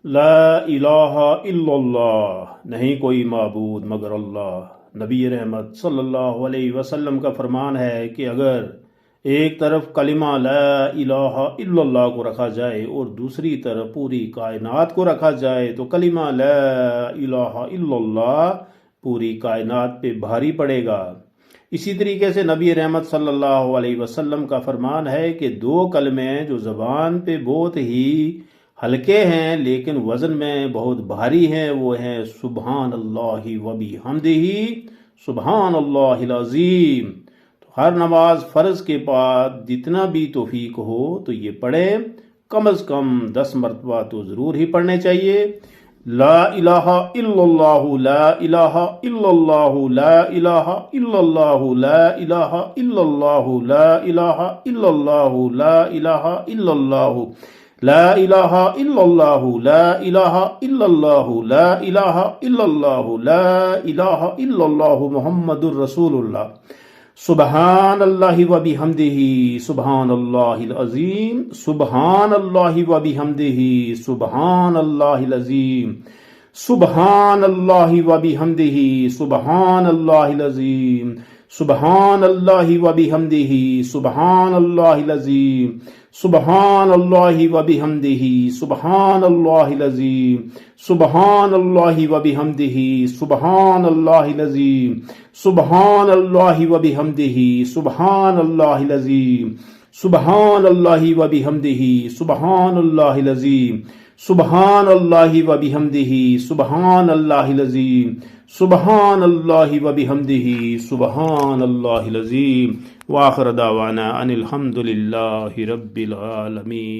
لا الہ الا اللہ، نہیں کوئی معبود مگر اللہ۔ نبی رحمت صلی اللہ علیہ وسلم کا فرمان ہے کہ اگر ایک طرف کلمہ لا الہ الا اللہ کو رکھا جائے اور دوسری طرف پوری کائنات کو رکھا جائے تو کلمہ لا الہ الا اللہ پوری کائنات پہ بھاری پڑے گا۔ اسی طریقے سے نبی رحمت صلی اللہ علیہ وسلم کا فرمان ہے کہ دو کلمے جو زبان پہ بہت ہی ہلکے ہیں لیکن وزن میں بہت بھاری ہیں، وہ ہیں سبحان اللہ و بحمدہ، سبحان اللہ العظیم۔ تو ہر نماز فرض کے بعد جتنا بھی توفیق ہو تو یہ پڑھے، کم از کم 10 مرتبہ تو ضرور ہی پڑھنے چاہیے۔ لا الہ الا اللہ، لا الہ الا اللہ، لا الہ الا اللہ، لا الہ الا اللہ، لا الہ الا اللہ، لا الہ الا اللہ، لا الہ الا اللہ، لا الہ الا اللہ، لا الہ الا اللہ، لا الہ الا اللہ، محمد الرسول اللہ۔ سبحان اللہ و بحمدہ، سبحان اللہ العظیم، سبحان اللہ و بحمدہ، سبحان اللہ العظیم، سبحان اللہ و بحمدہ، سبحان اللہ العظیم، سبحان اللہ و بحمدہ، سبحان اللہ العظیم، سبحان اللہ و بحمدہ، سبحان اللہ العظیم، سبحان اللہ و بحمدہ، سبحان اللہ العظیم، سبحان اللہ و بحمدہ، سبحان اللہ العظیم، سبحان اللہ و بحمدہ، سبحان اللہ العظیم، سبحان اللہ و بحمدہ، سبحان اللہ العظیم، سبحان اللہ و بحمدہ، سبحان اللہ العظیم۔ وآخر دعوانا ان الحمد للہ رب العالمین۔